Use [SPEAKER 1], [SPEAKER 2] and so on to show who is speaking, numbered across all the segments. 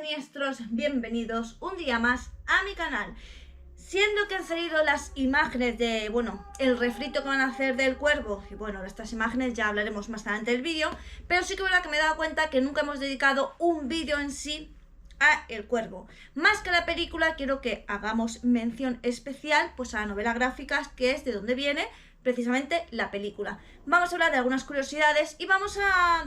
[SPEAKER 1] siniestros, bienvenidos un día más a mi canal. Siendo que han salido las imágenes de, el refrito que van a hacer del cuervo, y de estas imágenes ya hablaremos más adelante del vídeo, pero sí que es verdad que me he dado cuenta que nunca hemos dedicado un vídeo en sí a El Cuervo. Más que a la película, quiero que hagamos mención especial pues a la novela gráfica, que es de donde viene precisamente la película. Vamos a hablar de algunas curiosidades y vamos a,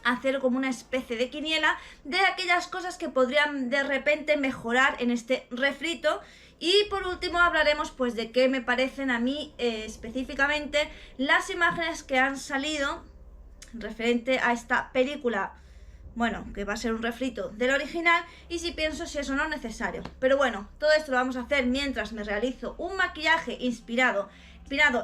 [SPEAKER 1] hacer como una especie de quiniela de aquellas cosas que podrían de repente mejorar en este refrito. Y por último hablaremos pues de qué me parecen a mí específicamente las imágenes que han salido referente a esta película, que va a ser un refrito del original, y si pienso si eso no es necesario. Pero todo esto lo vamos a hacer mientras me realizo un maquillaje inspirado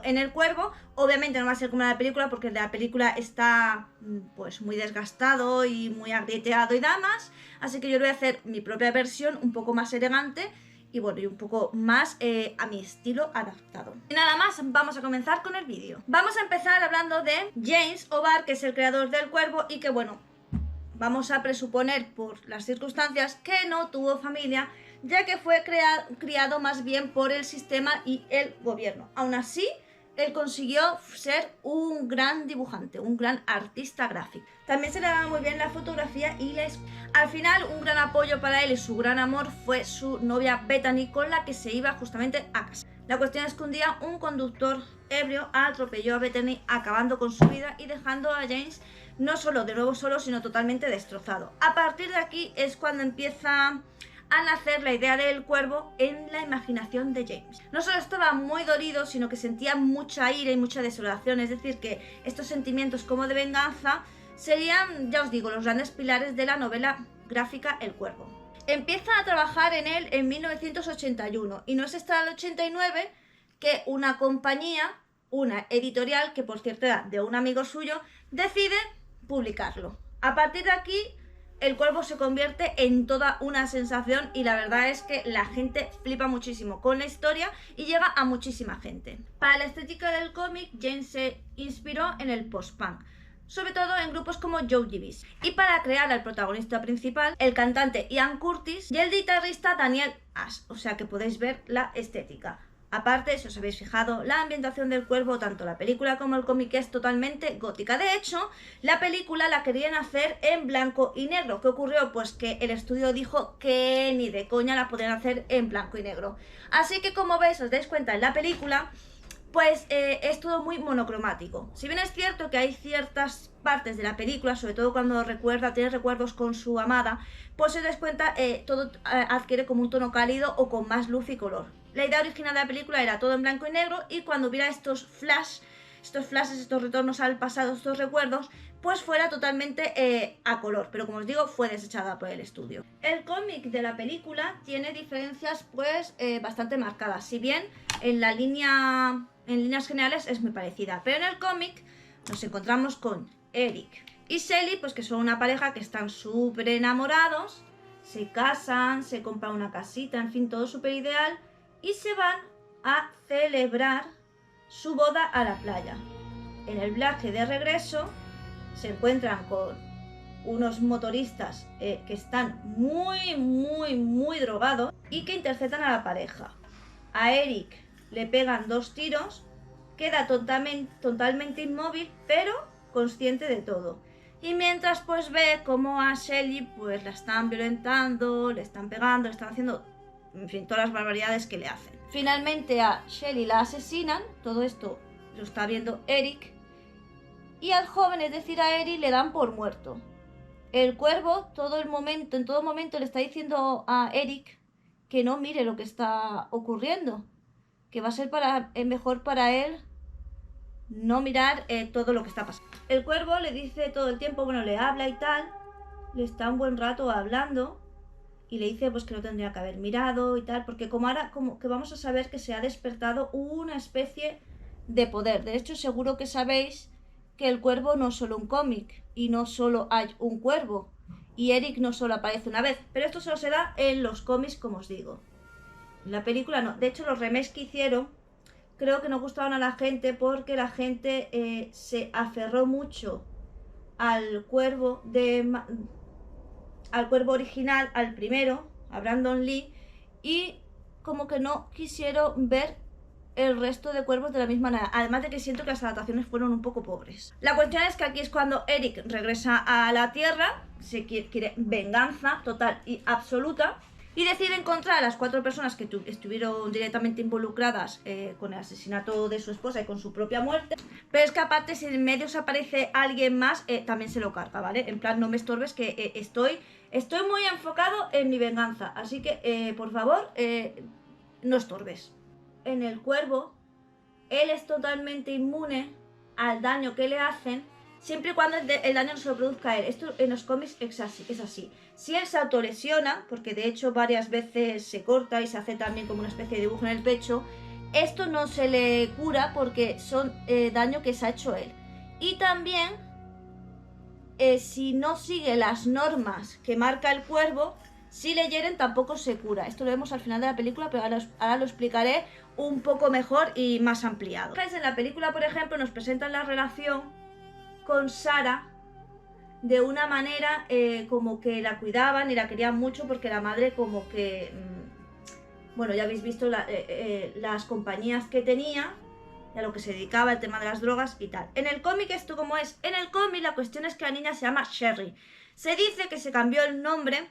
[SPEAKER 1] en El Cuervo. Obviamente no va a ser como la película, porque el de la película está pues muy desgastado y muy agrieteado y demás, así que yo voy a hacer mi propia versión un poco más elegante y un poco más a mi estilo adaptado. Y nada más, vamos a comenzar con el vídeo. Vamos a empezar hablando de James O'Barr, que es el creador del Cuervo y que vamos a presuponer por las circunstancias que no tuvo familia, ya que fue criado más bien por el sistema y el gobierno. Aún así, él consiguió ser un gran dibujante, un gran artista gráfico. También se le daba muy bien la fotografía y al final un gran apoyo para él y su gran amor fue su novia Bethany, con la que se iba justamente a casa. La cuestión es que un día un conductor ebrio atropelló a Bethany, acabando con su vida y dejando a James no solo de nuevo solo, sino totalmente destrozado. A partir de aquí es cuando empieza a nacer la idea del cuervo en la imaginación de James. No solo estaba muy dolido, sino que sentía mucha ira y mucha desolación, es decir, que estos sentimientos como de venganza serían, ya os digo, los grandes pilares de la novela gráfica El Cuervo. Empieza a trabajar en él en 1981 y no es hasta el 89 que una compañía, una editorial, que por cierto era de un amigo suyo, decide publicarlo. A partir de aquí, El Cuervo se convierte en toda una sensación y la verdad es que la gente flipa muchísimo con la historia y llega a muchísima gente. Para la estética del cómic, James se inspiró en el post-punk, sobre todo en grupos como Joy Division. Y para crear al protagonista principal, el cantante Ian Curtis y el guitarrista Daniel Ash, o sea que podéis ver la estética. Aparte, si os habéis fijado, la ambientación del Cuervo, tanto la película como el cómic, es totalmente gótica. De hecho, la película la querían hacer en blanco y negro. ¿Qué ocurrió? Pues que el estudio dijo que ni de coña la podían hacer en blanco y negro. Así que, como veis, os dais cuenta en la película, pues es todo muy monocromático. Si bien es cierto que hay ciertas partes de la película, sobre todo cuando tiene recuerdos con su amada, pues si os dais cuenta, todo adquiere como un tono cálido o con más luz y color. La idea original de la película era todo en blanco y negro, y cuando hubiera estos flashes, estos retornos al pasado, estos recuerdos, pues fuera totalmente a color, pero como os digo, fue desechada por el estudio. El cómic de la película tiene diferencias pues bastante marcadas, si bien en líneas generales es muy parecida, pero en el cómic nos encontramos con Eric y Shelly, pues que son una pareja que están súper enamorados, se casan, se compran una casita, en fin, todo súper ideal, y se van a celebrar su boda a la playa. En el viaje de regreso se encuentran con unos motoristas que están muy drogados y que interceptan a la pareja. A Eric le pegan 2 tiros, queda totalmente inmóvil, pero consciente de todo. Y mientras pues ve cómo a Shelly pues la están violentando, le están pegando, le están haciendo, en fin, todas las barbaridades que le hacen. Finalmente a Shelly la asesinan, todo esto lo está viendo Eric, y al joven, es decir a Eric, le dan por muerto. El Cuervo en todo momento le está diciendo a Eric que no mire lo que está ocurriendo, que va a ser mejor para él no mirar todo lo que está pasando. El Cuervo le dice todo el tiempo, le habla y tal, le está un buen rato hablando y le dice pues que no tendría que haber mirado y tal, porque como que vamos a saber que se ha despertado una especie de poder. De hecho, seguro que sabéis que El Cuervo no es solo un cómic y no solo hay un cuervo, y Eric no solo aparece una vez, pero esto solo se da en los cómics, como os digo. En la película no. De hecho, los remakes que hicieron creo que no gustaban a la gente porque la gente se aferró mucho al Cuervo al cuervo original, al primero, a Brandon Lee, y como que no quisieron ver el resto de cuervos de la misma manera, además de que siento que las adaptaciones fueron un poco pobres. La cuestión es que aquí es cuando Eric regresa a la Tierra, se quiere venganza total y absoluta, y decide encontrar a las 4 personas que estuvieron directamente involucradas con el asesinato de su esposa y con su propia muerte. Pero es que aparte, si en medio se aparece alguien más, también se lo carga, ¿vale? En plan, no me estorbes, que estoy muy enfocado en mi venganza, así que por favor, no estorbes. En el cuervo, él es totalmente inmune al daño que le hacen, siempre y cuando el daño no se lo produzca a él. Esto en los cómics es así. Si él se autolesiona, porque de hecho varias veces se corta y se hace también como una especie de dibujo en el pecho, esto no se le cura porque son daño que se ha hecho él. Y también, si no sigue las normas que marca el cuervo, si le hieren tampoco se cura. Esto lo vemos al final de la película, pero ahora lo explicaré un poco mejor y más ampliado. En la película, por ejemplo, nos presentan la relación con Sarah de una manera como que la cuidaban y la querían mucho, porque la madre como que... bueno, ya habéis visto las compañías que tenía y a lo que se dedicaba, el tema de las drogas y tal. En el cómic esto como es. En el cómic la cuestión es que la niña se llama Sherry. Se dice que se cambió el nombre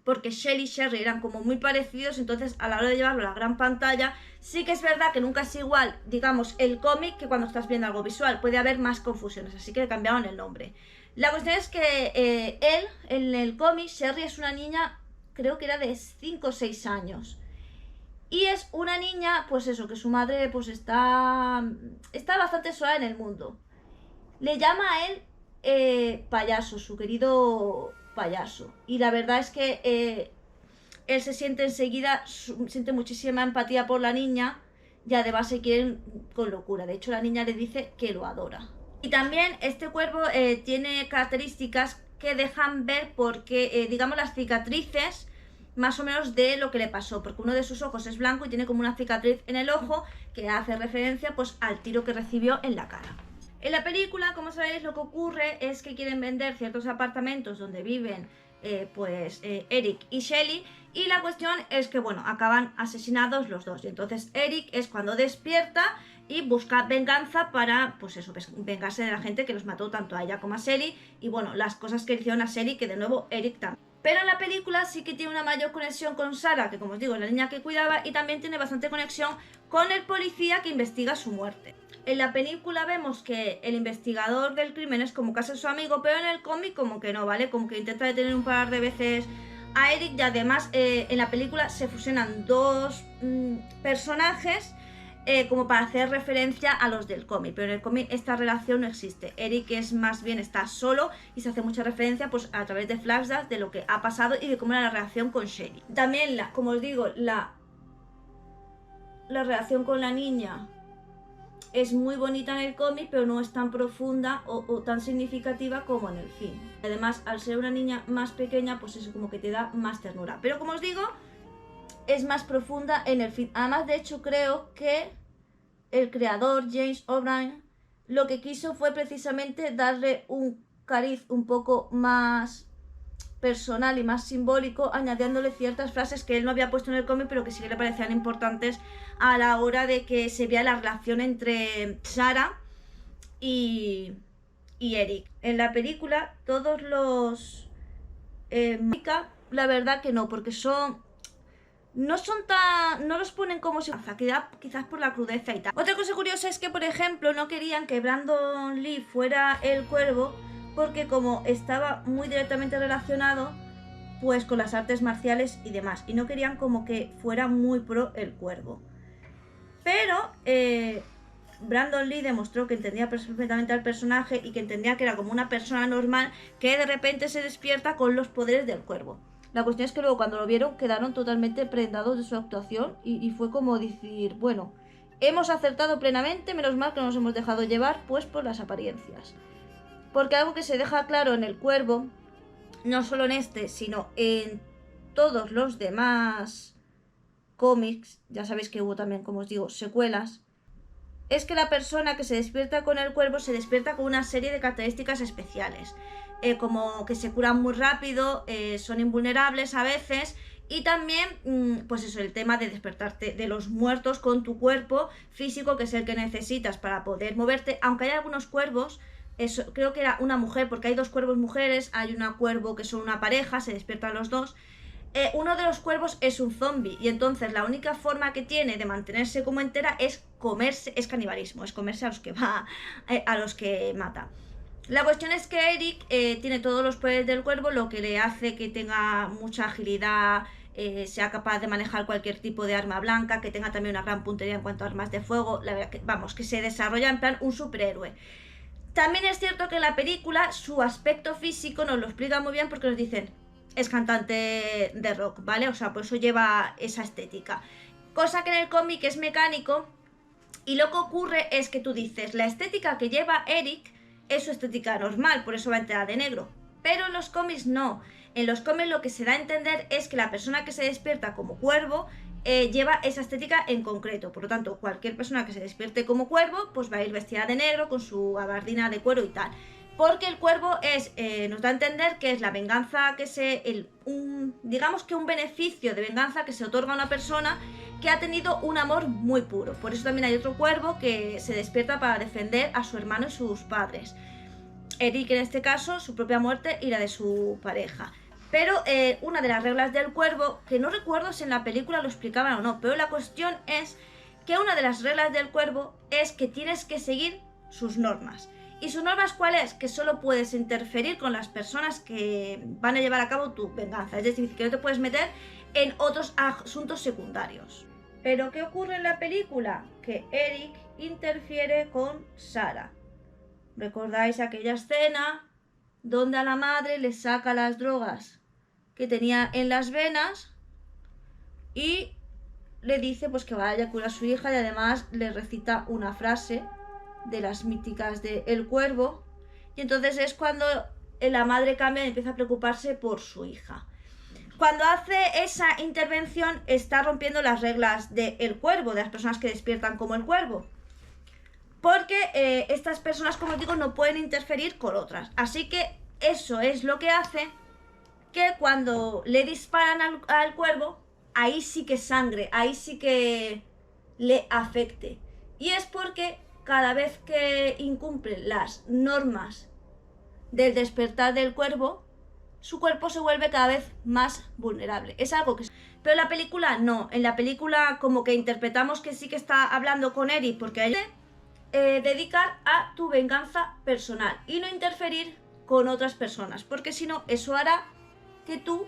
[SPEAKER 1] porque Shelly y Sherry eran como muy parecidos, entonces a la hora de llevarlo a la gran pantalla, sí que es verdad que nunca es igual, digamos, el cómic que cuando estás viendo algo visual, puede haber más confusiones, así que le cambiaron el nombre. La cuestión es que él, en el cómic, Sherry es una niña, creo que era de 5 o 6 años. Y es una niña, pues eso, que su madre pues está bastante sola en el mundo. Le llama a él payaso, su querido payaso. Y la verdad es que él se siente enseguida, siente muchísima empatía por la niña y además se quieren con locura. De hecho, la niña le dice que lo adora. Y también este cuervo tiene características que dejan ver porque, digamos, las cicatrices más o menos de lo que le pasó, porque uno de sus ojos es blanco y tiene como una cicatriz en el ojo que hace referencia pues al tiro que recibió en la cara. En la película, como sabéis, lo que ocurre es que quieren vender ciertos apartamentos donde viven Eric y Shelly, y la cuestión es que, bueno, acaban asesinados los dos. Y entonces Eric es cuando despierta y busca venganza para, pues eso, vengarse de la gente que los mató tanto a ella como a Shelly, y bueno, las cosas que hicieron a Shelly, que de nuevo Eric también. Pero en la película sí que tiene una mayor conexión con Sarah, que como os digo es la niña que cuidaba, y también tiene bastante conexión con el policía que investiga su muerte. En la película vemos que el investigador del crimen es como casi su amigo, pero en el cómic como que no, ¿vale? Como que intenta detener un par de veces a Eric, y además en la película se fusionan dos personajes como para hacer referencia a los del cómic, pero en el cómic esta relación no existe. Eric es más bien está solo y se hace mucha referencia pues a través de flashbacks de lo que ha pasado y de cómo era la relación con Shelly. También, como os digo, la relación con la niña es muy bonita en el cómic, pero no es tan profunda o tan significativa como en el film. Además, al ser una niña más pequeña, pues eso como que te da más ternura. Pero como os digo, es más profunda en el film. Además, de hecho, creo que el creador, James O'Brien, lo que quiso fue precisamente darle un cariz un poco más personal y más simbólico, añadiéndole ciertas frases que él no había puesto en el cómic, pero que sí que le parecían importantes a la hora de que se vea la relación entre Sarah y Eric. En la película, todos los... la verdad que no, porque no los ponen como si... quizás por la crudeza y tal. Otra cosa curiosa es que, por ejemplo, no querían que Brandon Lee fuera el cuervo, porque como estaba muy directamente relacionado pues con las artes marciales y demás, y no querían como que fuera muy pro el cuervo. Pero Brandon Lee demostró que entendía perfectamente al personaje y que entendía que era como una persona normal que de repente se despierta con los poderes del cuervo. La cuestión es que luego cuando lo vieron quedaron totalmente prendados de su actuación y fue como decir, bueno, hemos acertado plenamente, menos mal que nos hemos dejado llevar pues por las apariencias. Porque algo que se deja claro en el cuervo, no solo en este, sino en todos los demás cómics, ya sabéis que hubo también, como os digo, secuelas, es que la persona que se despierta con el cuervo se despierta con una serie de características especiales. como que se curan muy rápido, son invulnerables a veces. Y también, pues eso, el tema de despertarte de los muertos con tu cuerpo físico, que es el que necesitas para poder moverte. Aunque hay algunos cuervos, eso, creo que era una mujer, porque hay dos cuervos mujeres, hay una cuervo que son una pareja, se despiertan los dos. Uno de los cuervos es un zombie y entonces la única forma que tiene de mantenerse como entera es comerse, es canibalismo, es comerse a los que va, a los que mata. La cuestión es que Eric tiene todos los poderes del cuervo, lo que le hace que tenga mucha agilidad, sea capaz de manejar cualquier tipo de arma blanca, que tenga también una gran puntería en cuanto a armas de fuego, la verdad que, vamos, que se desarrolla en plan un superhéroe. También es cierto que en la película su aspecto físico nos lo explica muy bien porque nos dicen, es cantante de rock, ¿vale? O sea, por eso lleva esa estética. Cosa que en el cómic es mecánico y lo que ocurre es que tú dices, la estética que lleva Eric es su estética normal, por eso va entera de negro. Pero en los cómics no. En los cómics lo que se da a entender es que la persona que se despierta como cuervo lleva esa estética en concreto. Por lo tanto, cualquier persona que se despierte como cuervo, pues va a ir vestida de negro con su gabardina de cuero y tal. Porque el cuervo nos da a entender que es la venganza que digamos que un beneficio de venganza que se otorga a una persona que ha tenido un amor muy puro. Por eso también hay otro cuervo que se despierta para defender a su hermano y sus padres. Eric, en este caso, su propia muerte y la de su pareja. Pero una de las reglas del cuervo, que no recuerdo si en la película lo explicaban o no, pero la cuestión es que una de las reglas del cuervo es que tienes que seguir sus normas. ¿Y sus normas cuál es? Que solo puedes interferir con las personas que van a llevar a cabo tu venganza. Es decir, que no te puedes meter en otros asuntos secundarios. ¿Pero qué ocurre en la película? Que Eric interfiere con Sarah. ¿Recordáis aquella escena donde a la madre le saca las drogas que tenía en las venas y le dice pues que vaya a curar a su hija y además le recita una frase de las míticas de El Cuervo? Y entonces es cuando la madre cambia y empieza a preocuparse por su hija. Cuando hace esa intervención está rompiendo las reglas de El Cuervo, de las personas que despiertan como el cuervo. Porque estas personas, como digo, no pueden interferir con otras. Así que eso es lo que hace que cuando le disparan al cuervo, ahí sí que sangre, ahí sí que le afecte. Y es porque cada vez que incumple las normas del despertar del cuervo, su cuerpo se vuelve cada vez más vulnerable. Es algo que... Pero en la película no. En la película como que interpretamos que sí que está hablando con Eric porque hay dedicar a tu venganza personal y no interferir con otras personas, porque si no, eso hará que tú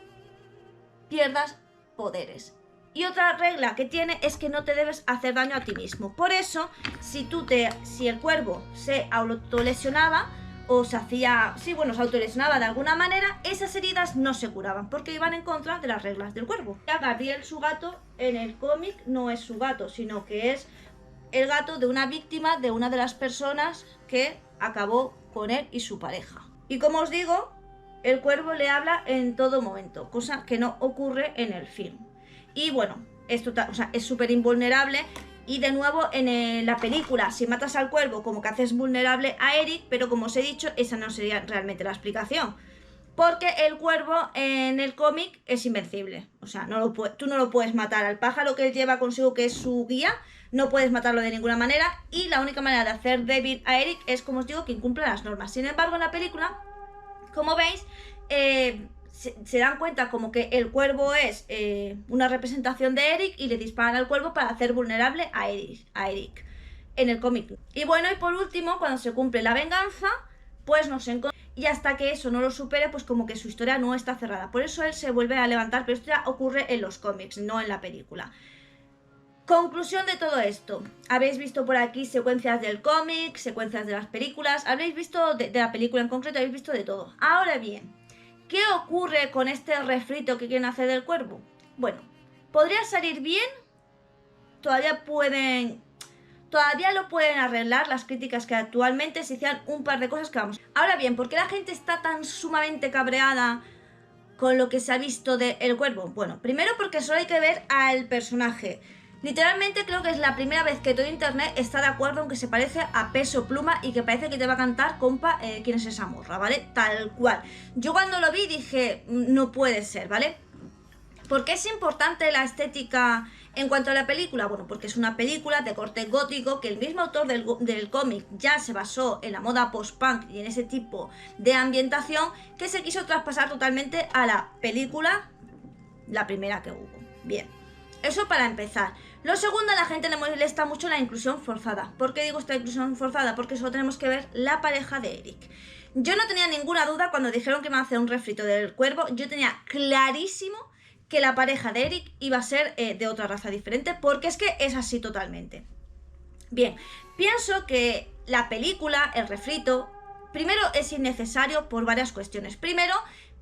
[SPEAKER 1] pierdas poderes. Y otra regla que tiene es que no te debes hacer daño a ti mismo. Por eso, si el cuervo se autolesionaba o se autolesionaba de alguna manera, esas heridas no se curaban porque iban en contra de las reglas del cuervo. Gabriel, su gato, en el cómic no es su gato, sino que es el gato de una víctima de una de las personas que acabó con él y su pareja. Y como os digo, el cuervo le habla en todo momento, cosa que no ocurre en el film. Y bueno, es súper invulnerable. Y de nuevo en la película, si matas al cuervo, como que haces vulnerable a Eric, pero como os he dicho, esa no sería realmente la explicación. Porque el cuervo en el cómic es invencible. O sea, tú no lo puedes matar. Al pájaro que él lleva consigo, que es su guía, no puedes matarlo de ninguna manera. Y la única manera de hacer débil a Eric es, como os digo, que incumpla las normas. Sin embargo, en la película, como veis, se dan cuenta como que el cuervo es una representación de Eric y le disparan al cuervo para hacer vulnerable a Eric en el cómic. Y bueno, y por último, cuando se cumple la venganza, pues nos encontramos. Y hasta que eso no lo supere, pues como que su historia no está cerrada. Por eso él se vuelve a levantar, pero esto ya ocurre en los cómics, no en la película. Conclusión de todo esto. Habéis visto por aquí secuencias del cómic, secuencias de las películas, habréis visto de la película en concreto, habéis visto de todo. Ahora bien, ¿qué ocurre con este refrito que quieren hacer del cuervo? Bueno, podría salir bien, todavía lo pueden arreglar las críticas que actualmente se hicieran un par de cosas que vamos. Ahora bien, ¿por qué la gente está tan sumamente cabreada con lo que se ha visto de El Cuervo? Bueno, primero porque solo hay que ver al personaje. Literalmente creo que es la primera vez que todo internet está de acuerdo en que se parece a Peso Pluma y que parece que te va a cantar, compa, quién es esa morra, ¿vale? Tal cual. Yo cuando lo vi dije, no puede ser, ¿vale? ¿Por qué es importante la estética en cuanto a la película? Bueno, porque es una película de corte gótico que el mismo autor del cómic ya se basó en la moda post-punk y en ese tipo de ambientación que se quiso traspasar totalmente a la película, la primera que hubo. Bien, eso para empezar. Lo segundo, a la gente le molesta mucho la inclusión forzada. ¿Por qué digo esta inclusión forzada? Porque solo tenemos que ver la pareja de Eric. Yo no tenía ninguna duda cuando dijeron que iban a hacer un refrito del Cuervo. Yo tenía clarísimo que la pareja de Eric iba a ser de otra raza diferente, porque es que es así totalmente. Bien, pienso que la película, el refrito, primero es innecesario por varias cuestiones. Primero,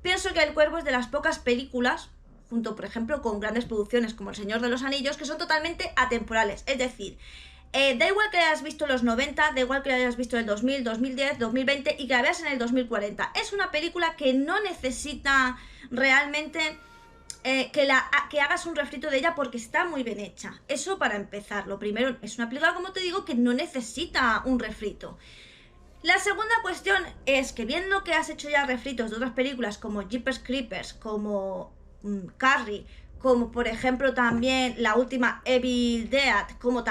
[SPEAKER 1] pienso que El Cuervo es de las pocas películas, junto por ejemplo con grandes producciones como El Señor de los Anillos, que son totalmente atemporales. Es decir, da igual que la hayas visto en los 90, da igual que la hayas visto en el 2000, 2010, 2020 y que la veas en el 2040. Es una película que no necesita realmente que hagas un refrito de ella porque está muy bien hecha. Eso para empezar. Lo primero, es una película, como te digo, que no necesita un refrito. La segunda cuestión es que viendo que has hecho ya refritos de otras películas como Jeepers Creepers, como Carrie, como por ejemplo también la última Evil Dead, como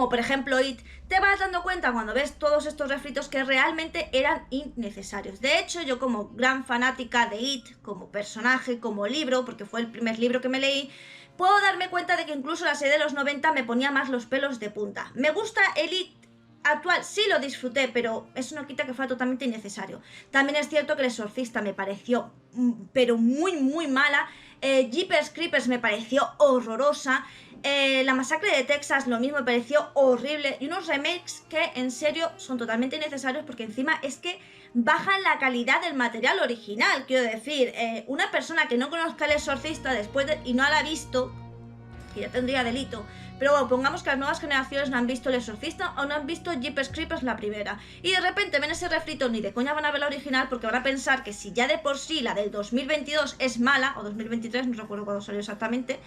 [SPEAKER 1] por ejemplo It, te vas dando cuenta cuando ves todos estos refritos que realmente eran innecesarios. De hecho, yo como gran fanática de It, como personaje, como libro, porque fue el primer libro que me leí, puedo darme cuenta de que incluso la serie de los 90 me ponía más los pelos de punta. Me gusta el It actual, sí lo disfruté, pero eso no quita que fue totalmente innecesario. También es cierto que El Exorcista me pareció, pero muy mala. Jeepers Creepers me pareció horrorosa. La Masacre de Texas lo mismo, me pareció horrible. Y unos remakes que en serio son totalmente innecesarios porque encima es que bajan la calidad del material original. Quiero decir, una persona que no conozca El Exorcista y no la ha visto, que ya tendría delito. Pero bueno, pongamos que las nuevas generaciones no han visto El Exorcista o no han visto Jeepers Creepers la primera. Y de repente ven ese refrito, ni de coña van a ver la original porque van a pensar que si ya de por sí la del 2022 es mala, o 2023, no recuerdo cuándo salió exactamente,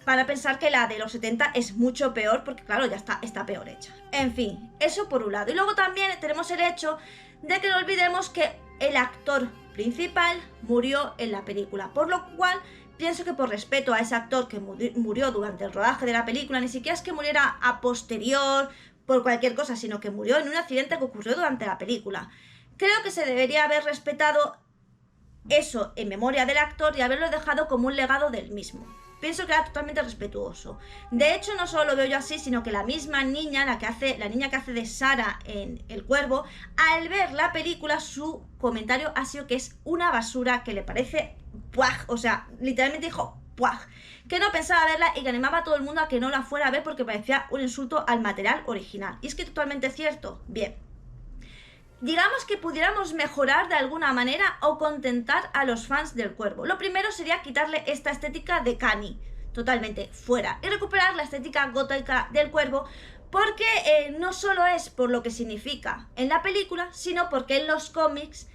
[SPEAKER 1] van a pensar que la de los 70 es mucho peor porque claro, ya está peor hecha. En fin, eso por un lado. Y luego también tenemos el hecho de que no olvidemos que el actor principal murió en la película, por lo cual pienso que por respeto a ese actor que murió durante el rodaje de la película, ni siquiera es que muriera a posterior por cualquier cosa, sino que murió en un accidente que ocurrió durante la película. Creo que se debería haber respetado eso en memoria del actor y haberlo dejado como un legado del mismo. Pienso que era totalmente respetuoso. De hecho, no solo lo veo yo así, sino que la misma niña, la niña que hace de Sara en El Cuervo, al ver la película, su comentario ha sido que es una basura, que le parece ¡puaj! O sea, literalmente dijo ¡puaj! Que no pensaba verla y que animaba a todo el mundo a que no la fuera a ver porque parecía un insulto al material original. Y es que totalmente cierto. Bien. Digamos que pudiéramos mejorar de alguna manera o contentar a los fans del Cuervo. Lo primero sería quitarle esta estética de Cani, totalmente fuera, y recuperar la estética gótica del Cuervo, porque no solo es por lo que significa en la película, sino porque en los cómics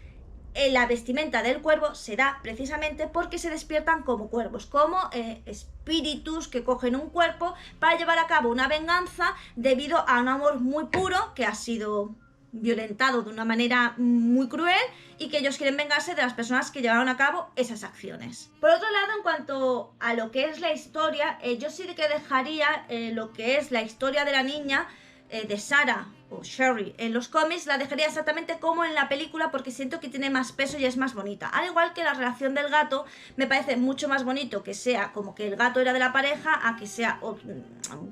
[SPEAKER 1] la vestimenta del Cuervo se da precisamente porque se despiertan como cuervos, como espíritus que cogen un cuerpo para llevar a cabo una venganza debido a un amor muy puro que ha sido violentado de una manera muy cruel y que ellos quieren vengarse de las personas que llevaron a cabo esas acciones. Por otro lado, en cuanto a lo que es la historia, yo sí que dejaría lo que es la historia de la niña de Sarah o Sherry en los cómics, la dejaría exactamente como en la película porque siento que tiene más peso y es más bonita. Al igual que la relación del gato, me parece mucho más bonito que sea como que el gato era de la pareja a que sea,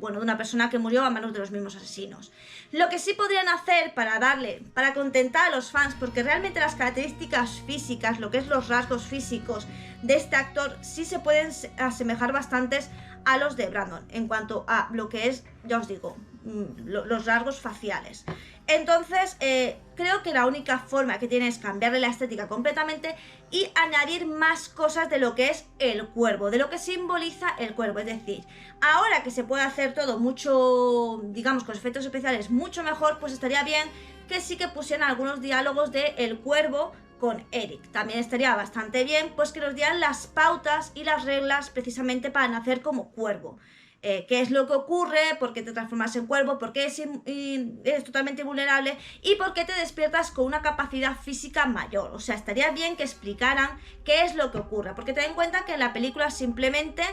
[SPEAKER 1] bueno, de una persona que murió a manos de los mismos asesinos. Lo que sí podrían hacer para contentar a los fans, porque realmente las características físicas, lo que es los rasgos físicos de este actor, sí se pueden asemejar bastantes a los de Brandon, en cuanto a lo que es, ya os digo, los rasgos faciales. Entonces, creo que la única forma que tiene es cambiarle la estética completamente y añadir más cosas de lo que es el cuervo, de lo que simboliza el cuervo. Es decir, ahora que se puede hacer todo mucho, digamos, con efectos especiales mucho mejor, pues estaría bien que sí que pusieran algunos diálogos de el cuervo con Eric. También estaría bastante bien pues que nos dieran las pautas y las reglas precisamente para nacer como cuervo. qué es lo que ocurre, por qué te transformas en cuervo, por qué eres totalmente vulnerable y por qué te despiertas con una capacidad física mayor. O sea, estaría bien que explicaran qué es lo que ocurre, porque ten en cuenta que en la película simplemente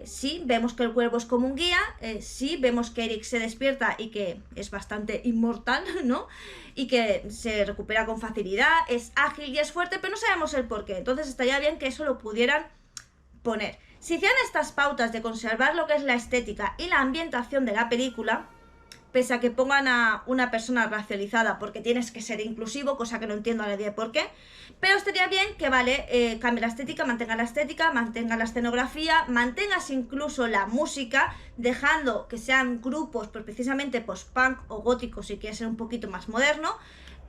[SPEAKER 1] sí, vemos que el cuervo es como un guía, sí, vemos que Eric se despierta y que es bastante inmortal, ¿no? Y que se recupera con facilidad, es ágil y es fuerte, pero no sabemos el por qué. Entonces estaría bien que eso lo pudieran poner. Si hicieran estas pautas de conservar lo que es la estética y la ambientación de la película, pese a que pongan a una persona racializada porque tienes que ser inclusivo, cosa que no entiendo a nadie por qué, pero estaría bien que, vale, cambie la estética, mantenga la escenografía, mantengas incluso la música, dejando que sean grupos, pues precisamente post-punk o góticos si quieres ser un poquito más moderno,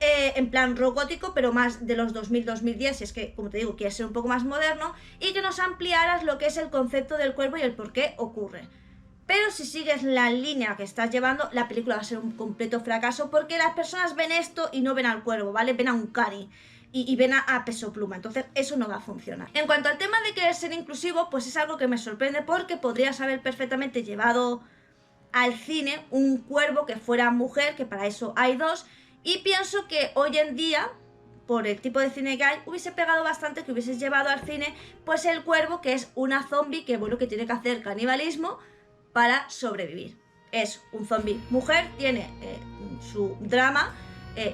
[SPEAKER 1] en plan rock gótico, pero más de los 2000-2010, si es que, como te digo, quieres ser un poco más moderno, y que nos ampliaras lo que es el concepto del cuervo y el por qué ocurre. Pero si sigues la línea que estás llevando, la película va a ser un completo fracaso, porque las personas ven esto y no ven al cuervo, ¿vale? Ven a un cari y ven a Peso Pluma, entonces eso no va a funcionar. En cuanto al tema de querer ser inclusivo, pues es algo que me sorprende, porque podrías haber perfectamente llevado al cine un cuervo que fuera mujer, que para eso hay dos, y pienso que hoy en día, por el tipo de cine que hay, hubiese pegado bastante que hubieses llevado al cine pues el cuervo, que es una zombie que, bueno, que tiene que hacer canibalismo para sobrevivir. Es un zombie mujer, tiene su drama,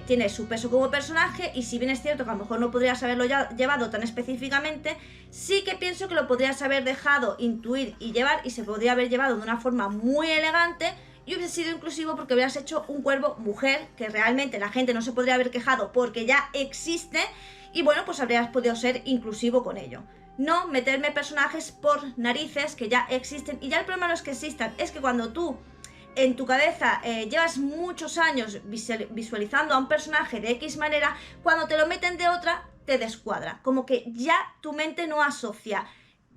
[SPEAKER 1] tiene su peso como personaje, y si bien es cierto que a lo mejor no podrías haberlo llevado tan específicamente, sí que pienso que lo podrías haber dejado intuir y llevar, y se podría haber llevado de una forma muy elegante y hubiese sido inclusivo, porque hubieras hecho un cuervo mujer, que realmente la gente no se podría haber quejado porque ya existe, y bueno, pues habrías podido ser inclusivo con ello. No meterme personajes por narices que ya existen, y ya el problema no es que existan, es que cuando tú en tu cabeza llevas muchos años visualizando a un personaje de X manera, cuando te lo meten de otra, te descuadra, como que ya tu mente no asocia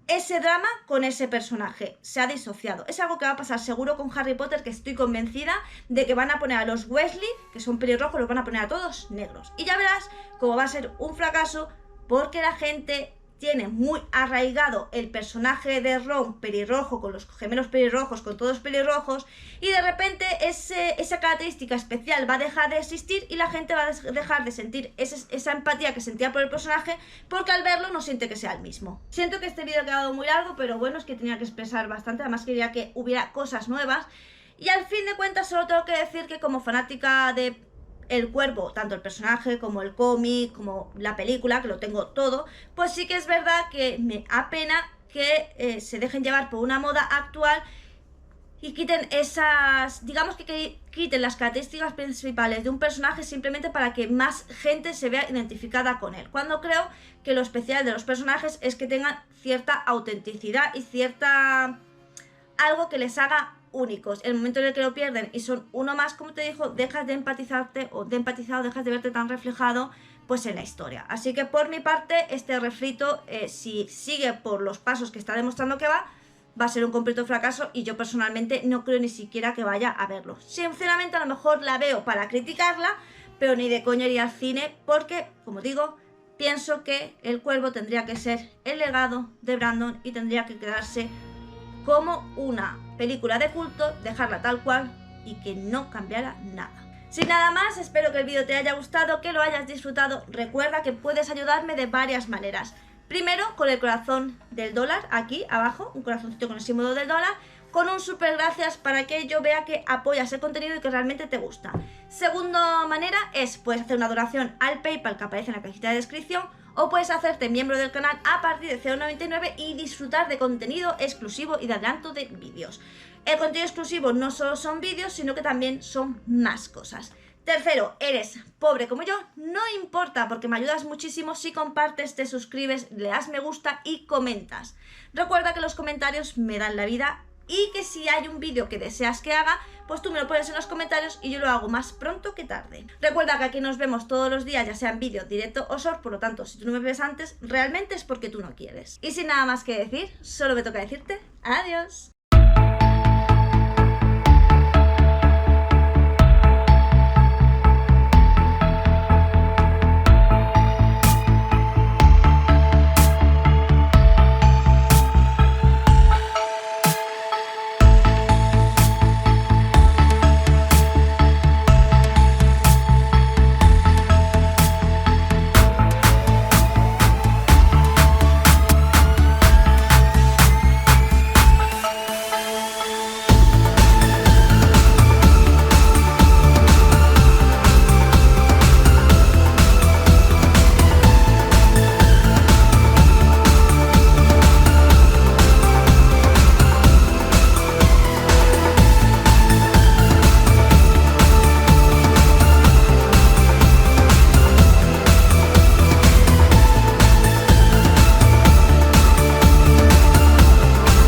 [SPEAKER 1] ese drama con ese personaje, se ha disociado. Es algo que va a pasar seguro con Harry Potter, que estoy convencida de que van a poner a los Weasley, que son pelirrojos, los van a poner a todos negros, y ya verás cómo va a ser un fracaso, porque la gente tiene muy arraigado el personaje de Ron pelirrojo, con los gemelos pelirrojos, con todos pelirrojos, y de repente esa característica especial va a dejar de existir, y la gente va a dejar de sentir esa empatía que sentía por el personaje, porque al verlo no siente que sea el mismo. Siento que este vídeo ha quedado muy largo, pero bueno, es que tenía que expresar bastante, además quería que hubiera cosas nuevas, y al fin de cuentas solo tengo que decir que como fanática de el cuervo, tanto el personaje como el cómic, como la película, que lo tengo todo, pues sí que es verdad que me apena que se dejen llevar por una moda actual y quiten esas, digamos que quiten las características principales de un personaje simplemente para que más gente se vea identificada con él, cuando creo que lo especial de los personajes es que tengan cierta autenticidad y cierta algo que les haga únicos. El momento en el que lo pierden y son uno más, como te digo, dejas de empatizarte o dejas de verte tan reflejado pues en la historia. Así que por mi parte, este refrito, si sigue por los pasos que está demostrando que va a ser un completo fracaso, y yo personalmente no creo ni siquiera que vaya a verlo. Sinceramente, a lo mejor la veo para criticarla, pero ni de coña iría al cine, porque, como digo, pienso que El Cuervo tendría que ser el legado de Brandon y tendría que quedarse como una película de culto, dejarla tal cual y que no cambiara nada. Sin nada más, espero que el vídeo te haya gustado, que lo hayas disfrutado. Recuerda que puedes ayudarme de varias maneras. Primero, con el corazón del dólar, aquí abajo, un corazoncito con el símbolo del dólar, con un super gracias para que yo vea que apoyas el contenido y que realmente te gusta. Segunda manera es, puedes hacer una donación al PayPal que aparece en la cajita de descripción, o puedes hacerte miembro del canal a partir de 0,99 y disfrutar de contenido exclusivo y de adelanto de vídeos. El contenido exclusivo no solo son vídeos, sino que también son más cosas. Tercero, eres pobre como yo, no importa, porque me ayudas muchísimo si compartes, te suscribes, le das me gusta y comentas. Recuerda que los comentarios me dan la vida, y que si hay un vídeo que deseas que haga, pues tú me lo pones en los comentarios y yo lo hago más pronto que tarde. Recuerda que aquí nos vemos todos los días, ya sea en vídeo, directo o short, por lo tanto, si tú no me ves antes, realmente es porque tú no quieres. Y sin nada más que decir, solo me toca decirte adiós.